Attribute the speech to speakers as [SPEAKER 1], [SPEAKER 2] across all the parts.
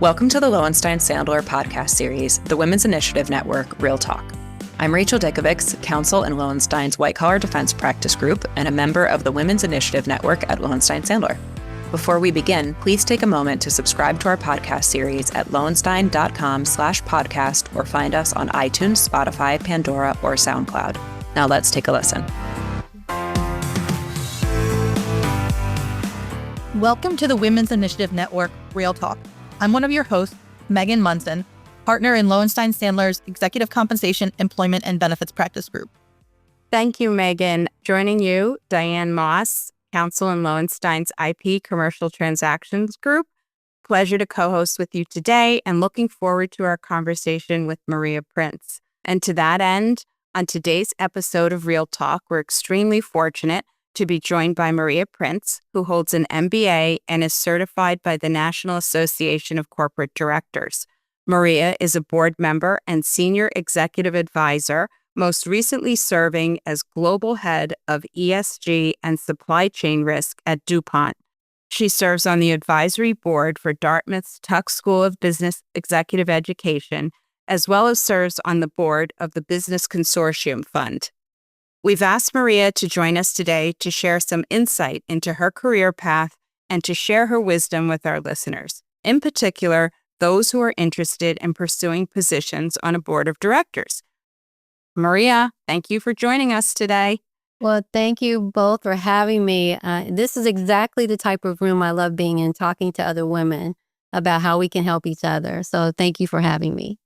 [SPEAKER 1] Welcome to the Lowenstein-Sandler podcast series, the Women's Initiative Network, Real Talk. I'm Rachel Dickovics, Counsel in Lowenstein's White Collar Defense Practice Group and a member of the Women's Initiative Network at Lowenstein-Sandler. Before we begin, please take a moment to subscribe to our podcast series at lowenstein.com/podcast or find us on iTunes, Spotify, Pandora, or SoundCloud. Now let's take a listen.
[SPEAKER 2] Welcome to the Women's Initiative Network, Real Talk. I'm one of your hosts, Megan Monson, partner in Lowenstein-Sandler's Executive Compensation, Employment, and Benefits Practice Group.
[SPEAKER 3] Thank you, Megan. Joining you, Diane Moss, Counsel in Lowenstein's IP Commercial Transactions Group. Pleasure to co-host with you today and looking forward to our conversation with Maria Prince. And to that end, on today's episode of Real Talk, we're extremely fortunate to be joined by Maria Prince, who holds an M.B.A. and is certified by the National Association of Corporate Directors. Maria is a board member and senior executive advisor, most recently serving as global head of ESG and supply chain risk at DuPont. She serves on the advisory board for Dartmouth's Tuck School of Business Executive Education, as well as serves on the board of the Business Consortium Fund. We've asked Maria to join us today to share some insight into her career path and to share her wisdom with our listeners, in particular, those who are interested in pursuing positions on a board of directors. Maria, thank you for joining us today.
[SPEAKER 4] Well, thank you both for having me. This is exactly the type of room I love being in, talking to other women about how we can help each other. So thank you for having me.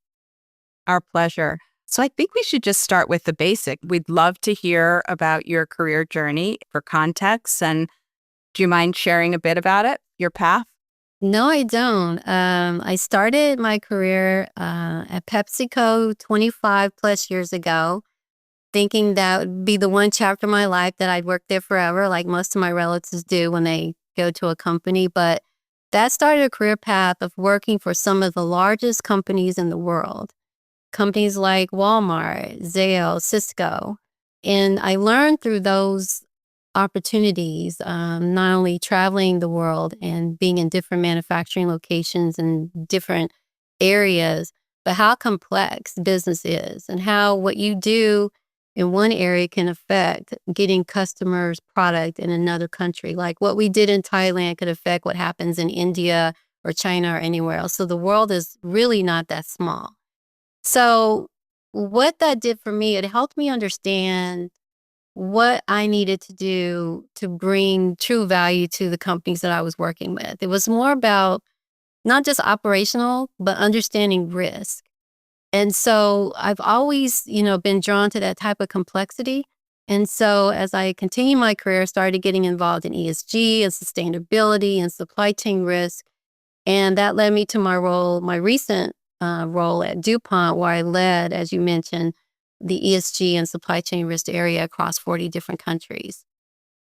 [SPEAKER 3] Our pleasure. So I think we should just start with the basic. We'd love to hear about your career journey for context. And do you mind sharing a bit about it, your path?
[SPEAKER 4] No, I don't. I started my career at PepsiCo 25 plus years ago, thinking that would be the one chapter of my life that I'd work there forever, like most of my relatives do when they go to a company. But that started a career path of working for some of the largest companies in the world. Companies like Walmart, Zelle, Cisco. And I learned through those opportunities, not only traveling the world and being in different manufacturing locations and different areas, but how complex business is and how what you do in one area can affect getting customers' product in another country. Like what we did in Thailand could affect what happens in India or China or anywhere else. So the world is really not that small. So what that did for me, it helped me understand what I needed to do to bring true value to the companies that I was working with. It was more about not just operational, but understanding risk. And so I've always, been drawn to that type of complexity. And so as I continued my career, I started getting involved in ESG and sustainability and supply chain risk. And that led me to my recent role at DuPont, where I led, as you mentioned, the ESG and supply chain risk area across 40 different countries.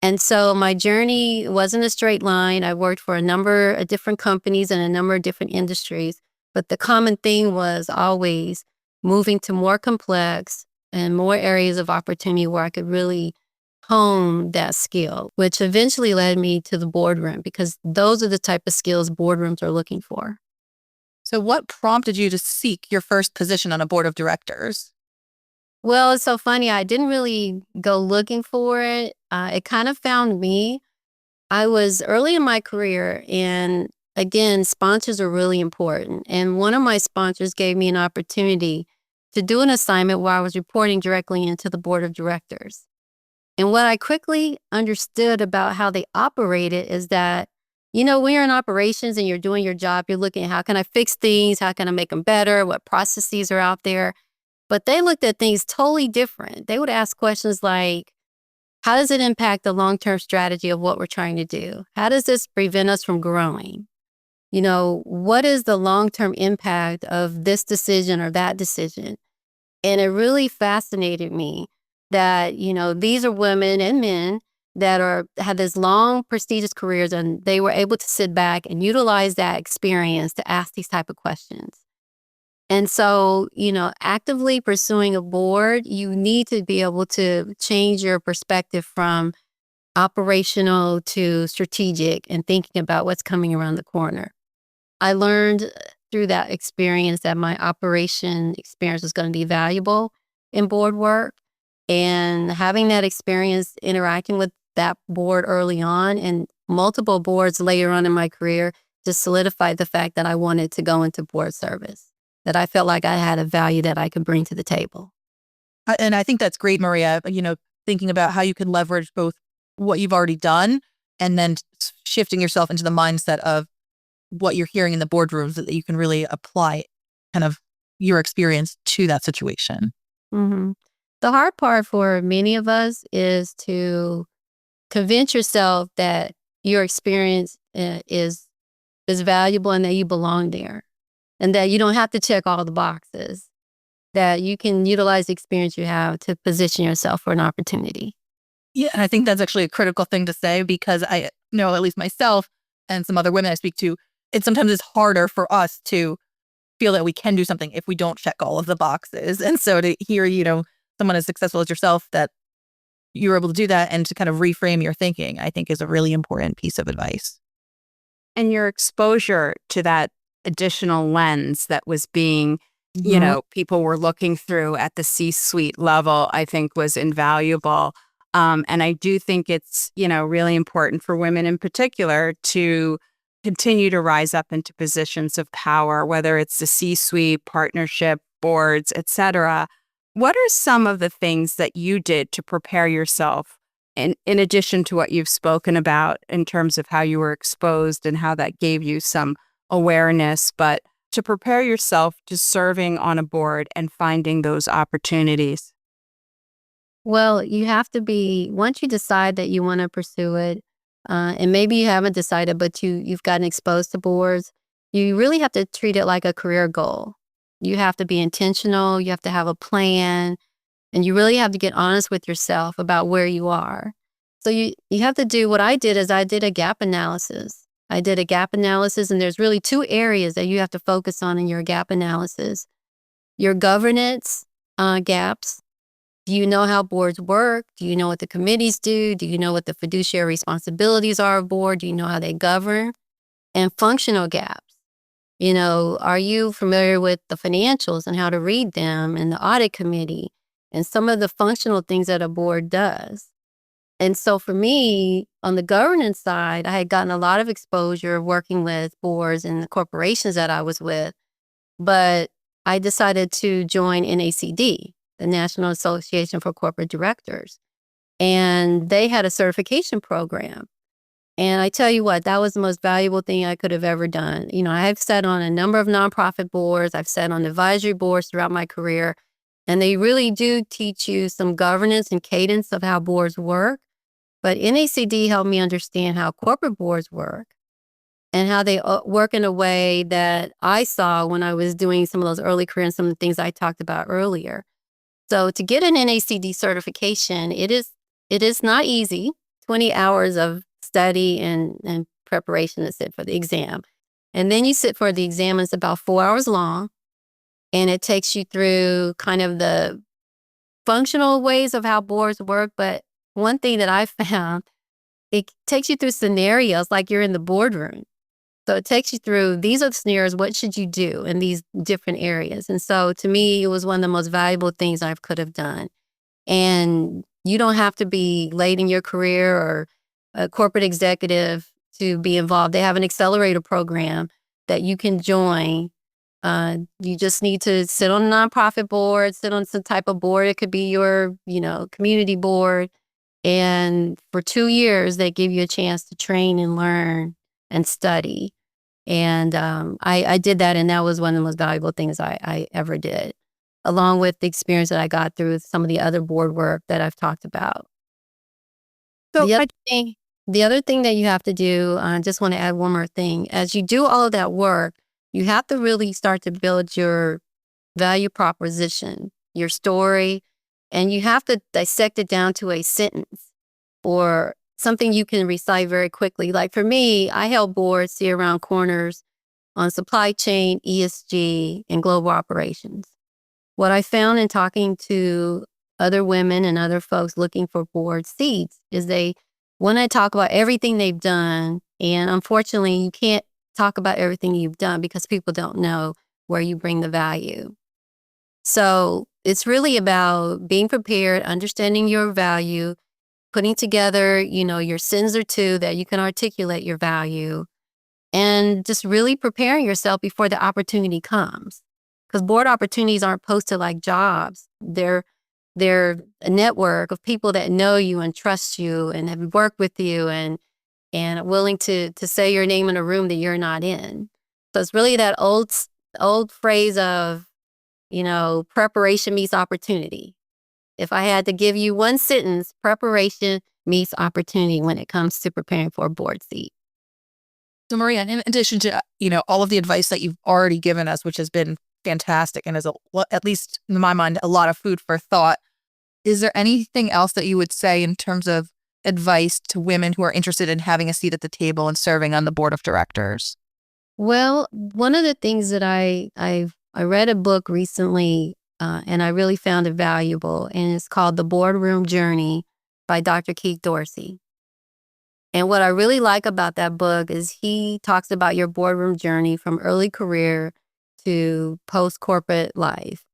[SPEAKER 4] And so my journey wasn't a straight line. I worked for a number of different companies in a number of different industries, but the common thing was always moving to more complex and more areas of opportunity where I could really hone that skill, which eventually led me to the boardroom, because those are the type of skills boardrooms are looking for.
[SPEAKER 2] So what prompted you to seek your first position on a board of directors?
[SPEAKER 4] Well, it's so funny. I didn't really go looking for it. It kind of found me. I was early in my career, and again, sponsors are really important. And one of my sponsors gave me an opportunity to do an assignment where I was reporting directly into the board of directors. And what I quickly understood about how they operated is that, when you're in operations and you're doing your job, you're looking at how can I fix things? How can I make them better? What processes are out there? But they looked at things totally different. They would ask questions like, how does it impact the long-term strategy of what we're trying to do? How does this prevent us from growing? What is the long-term impact of this decision or that decision? And it really fascinated me that, these are women and men that have this long, prestigious careers, and they were able to sit back and utilize that experience to ask these type of questions. And so, actively pursuing a board, you need to be able to change your perspective from operational to strategic and thinking about what's coming around the corner. I learned through that experience that my operation experience was going to be valuable in board work. And having that experience interacting with that board early on and multiple boards later on in my career just solidified the fact that I wanted to go into board service, that I felt like I had a value that I could bring to the table.
[SPEAKER 2] And I think that's great, Maria, thinking about how you can leverage both what you've already done and then shifting yourself into the mindset of what you're hearing in the boardrooms, that you can really apply kind of your experience to that situation.
[SPEAKER 4] Mm-hmm. The hard part for many of us is to convince yourself that your experience is valuable and that you belong there and that you don't have to check all the boxes, that you can utilize the experience you have to position yourself for an opportunity.
[SPEAKER 2] Yeah, and I think that's actually a critical thing to say, because I know, at least myself and some other women I speak to, it sometimes is harder for us to feel that we can do something if we don't check all of the boxes. And so to hear, someone as successful as yourself, that you're able to do that and to kind of reframe your thinking, I think is a really important piece of advice.
[SPEAKER 3] And your exposure to that additional lens that was being, people were looking through at the C-suite level, I think was invaluable. And I do think it's, really important for women in particular to continue to rise up into positions of power, whether it's the C-suite, partnership, boards, et cetera. What are some of the things that you did to prepare yourself, in addition to what you've spoken about in terms of how you were exposed and how that gave you some awareness, but to prepare yourself to serving on a board and finding those opportunities?
[SPEAKER 4] Well, you have to be, once you decide that you want to pursue it, and maybe you haven't decided, but you've gotten exposed to boards, you really have to treat it like a career goal. You have to be intentional, you have to have a plan, and you really have to get honest with yourself about where you are. So you have to do what I did. Is I did a gap analysis. I did a gap analysis, and there's really two areas that you have to focus on in your gap analysis. Your governance gaps. Do you know how boards work? Do you know what the committees do? Do you know what the fiduciary responsibilities are of board? Do you know how they govern? And functional gaps. Are you familiar with the financials and how to read them, and the audit committee and some of the functional things that a board does? And so for me, on the governance side, I had gotten a lot of exposure working with boards and the corporations that I was with, but I decided to join NACD, the National Association for Corporate Directors. And they had a certification program. And I tell you what, that was the most valuable thing I could have ever done. I've sat on a number of nonprofit boards. I've sat on advisory boards throughout my career. And they really do teach you some governance and cadence of how boards work. But NACD helped me understand how corporate boards work and how they work in a way that I saw when I was doing some of those early career and some of the things I talked about earlier. So to get an NACD certification, it is not easy. 20 hours of study and preparation to sit for the exam. And then you sit for the exam, and it's about 4 hours long. And it takes you through kind of the functional ways of how boards work. But one thing that I found, it takes you through scenarios like you're in the boardroom. So it takes you through, these are the scenarios, what should you do in these different areas? And so to me, it was one of the most valuable things I could have done. And you don't have to be late in your career or a corporate executive to be involved. They have an accelerator program that you can join. You just need to sit on a nonprofit board, sit on some type of board. It could be your, community board. And for 2 years, they give you a chance to train and learn and study. And I did that, and that was one of the most valuable things I ever did, along with the experience that I got through some of the other board work that I've talked about. So the other thing that you have to do, I just want to add one more thing. As you do all of that work, you have to really start to build your value proposition, your story, and you have to dissect it down to a sentence or something you can recite very quickly. Like for me, I help boards see around corners on supply chain, ESG, and global operations. What I found in talking to other women and other folks looking for board seats is they want to talk about everything they've done. And unfortunately, you can't talk about everything you've done because people don't know where you bring the value. So it's really about being prepared, understanding your value, putting together, your sentence or two that you can articulate your value, and just really preparing yourself before the opportunity comes. Because board opportunities aren't posted like jobs. They're a network of people that know you and trust you and have worked with you and are willing to say your name in a room that you're not in. So it's really that old phrase of, preparation meets opportunity. If I had to give you one sentence, preparation meets opportunity when it comes to preparing for a board seat.
[SPEAKER 2] So Maria, in addition to, all of the advice that you've already given us, which has been fantastic and is, at least in my mind, a lot of food for thought, is there anything else that you would say in terms of advice to women who are interested in having a seat at the table and serving on the board of directors?
[SPEAKER 4] Well, one of the things that I read a book recently, and I really found it valuable, and it's called The Boardroom Journey by Dr. Keith Dorsey. And what I really like about that book is he talks about your boardroom journey from early career to post-corporate life.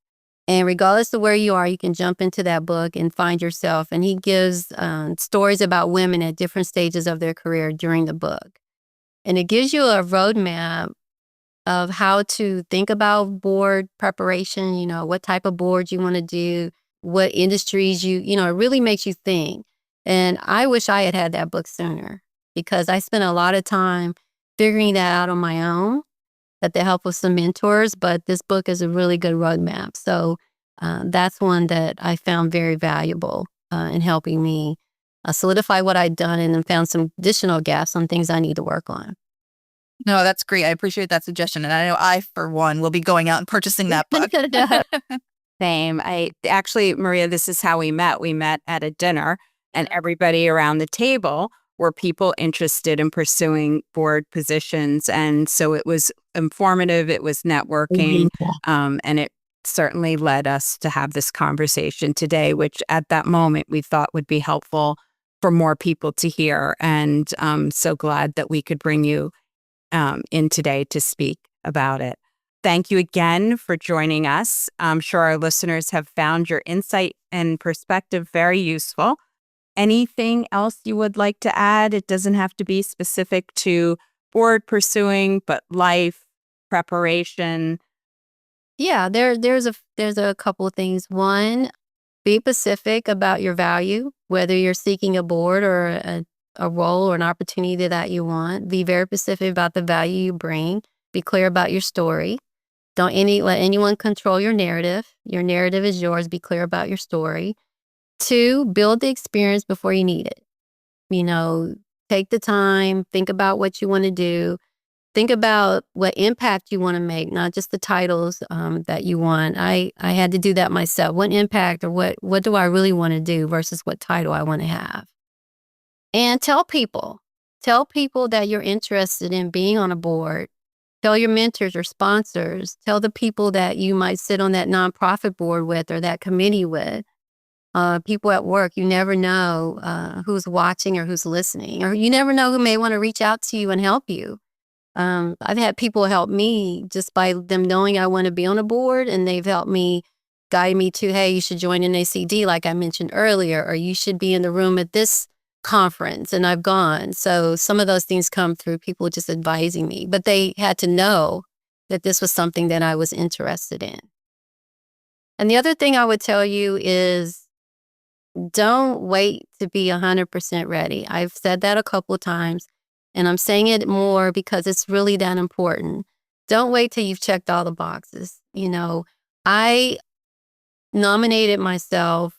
[SPEAKER 4] And regardless of where you are, you can jump into that book and find yourself. And he gives stories about women at different stages of their career during the book. And it gives you a roadmap of how to think about board preparation, what type of boards you want to do, what industries it really makes you think. And I wish I had had that book sooner because I spent a lot of time figuring that out on my own, with the help of some mentors, but this book is a really good roadmap. So that's one that I found very valuable in helping me solidify what I'd done and then found some additional gaps on things I need to work on.
[SPEAKER 2] No, that's great. I appreciate that suggestion. And I know I, for one, will be going out and purchasing that book.
[SPEAKER 3] Same. Maria, this is how we met. We met at a dinner and everybody around the table were people interested in pursuing board positions. And so it was informative, it was networking, and it certainly led us to have this conversation today, which at that moment we thought would be helpful for more people to hear. And I'm so glad that we could bring you in today to speak about it. Thank you again for joining us. I'm sure our listeners have found your insight and perspective very useful. Anything else you would like to add? It doesn't have to be specific to board pursuing, but life, preparation.
[SPEAKER 4] Yeah, there's a couple of things. One, be specific about your value, whether you're seeking a board or a role or an opportunity that you want. Be very specific about the value you bring. Be clear about your story. Don't let anyone control your narrative. Your narrative is yours. Be clear about your story. 2, build the experience before you need it. Take the time, think about what you want to do. Think about what impact you want to make, not just the titles that you want. I had to do that myself. What impact or what do I really want to do versus what title I want to have? And tell people that you're interested in being on a board. Tell your mentors or sponsors. Tell the people that you might sit on that nonprofit board with or that committee with. People at work, you never know who's watching or who's listening, or you never know who may want to reach out to you and help you. I've had people help me just by them knowing I want to be on a board, and they've helped me, guide me to, hey, you should join NACD like I mentioned earlier, or you should be in the room at this conference, and I've gone. So some of those things come through people just advising me, but they had to know that this was something that I was interested in. And the other thing I would tell you is don't wait to be 100% ready. I've said that a couple of times, and I'm saying it more because it's really that important. Don't wait till you've checked all the boxes. I nominated myself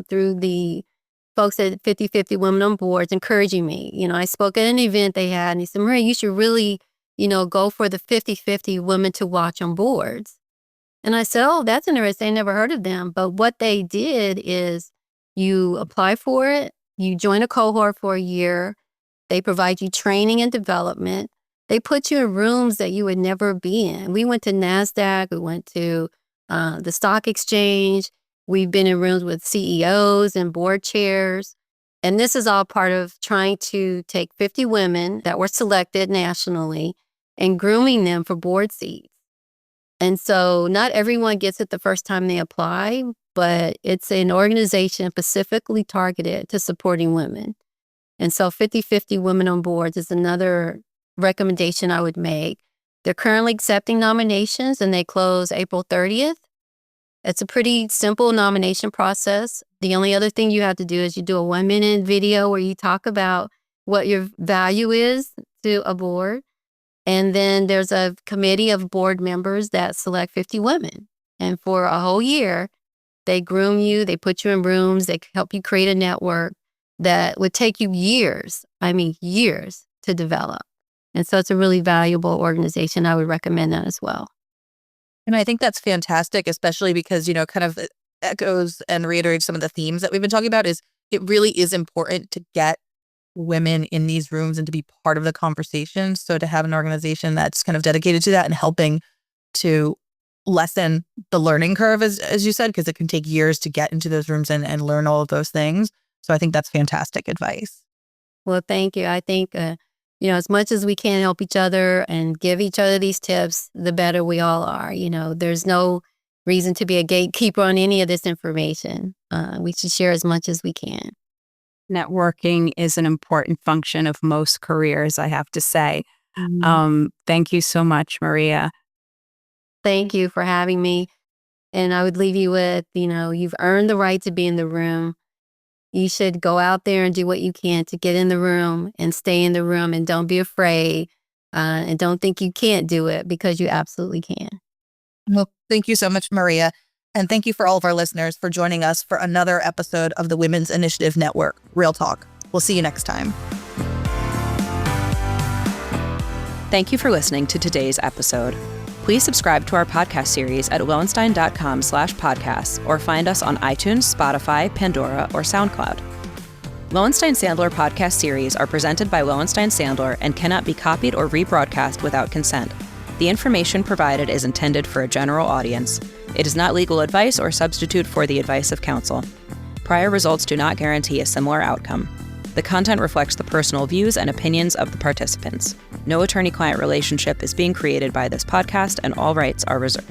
[SPEAKER 4] through the folks at 50/50 Women on Boards encouraging me. I spoke at an event they had, and he said, Maria, you should really, go for the 50/50 Women to Watch on Boards. And I said, oh, that's interesting. I never heard of them. But what they did is you apply for it, you join a cohort for a year, they provide you training and development. They put you in rooms that you would never be in. We went to NASDAQ, we went to the stock exchange. We've been in rooms with CEOs and board chairs. And this is all part of trying to take 50 women that were selected nationally and grooming them for board seats. And so not everyone gets it the first time they apply, but it's an organization specifically targeted to supporting women. And so 50-50 Women on Boards is another recommendation I would make. They're currently accepting nominations and they close April 30th. It's a pretty simple nomination process. The only other thing you have to do is you do a 1-minute video where you talk about what your value is to a board. And then there's a committee of board members that select 50 women. And for a whole year, they groom you, they put you in rooms, they help you create a network that would take you years to develop. And so it's a really valuable organization. I would recommend that as well.
[SPEAKER 2] And I think that's fantastic, especially because, kind of echoes and reiterates some of the themes that we've been talking about. Is it really is important to get women in these rooms and to be part of the conversation. So to have an organization that's kind of dedicated to that and helping to lessen the learning curve, as you said, because it can take years to get into those rooms and learn all of those things. So I think that's fantastic advice.
[SPEAKER 4] Well, thank you. I think, as much as we can help each other and give each other these tips, the better we all are. There's no reason to be a gatekeeper on any of this information. We should share as much as we can.
[SPEAKER 3] Networking is an important function of most careers, I have to say. Thank you so much, Maria.
[SPEAKER 4] Thank you for having me. And I would leave you with, you've earned the right to be in the room. You should go out there and do what you can to get in the room and stay in the room, and don't be afraid and don't think you can't do it, because you absolutely can.
[SPEAKER 2] Well, thank you so much, Maria. And thank you for all of our listeners for joining us for another episode of the Women's Initiative Network, Real Talk. We'll see you next time.
[SPEAKER 1] Thank you for listening to today's episode. Please subscribe to our podcast series at lowenstein.com/podcasts or find us on iTunes, Spotify, Pandora, or SoundCloud. Lowenstein Sandler podcast series are presented by Lowenstein Sandler and cannot be copied or rebroadcast without consent. The information provided is intended for a general audience. It is not legal advice or substitute for the advice of counsel. Prior results do not guarantee a similar outcome. The content reflects the personal views and opinions of the participants. No attorney-client relationship is being created by this podcast, and all rights are reserved.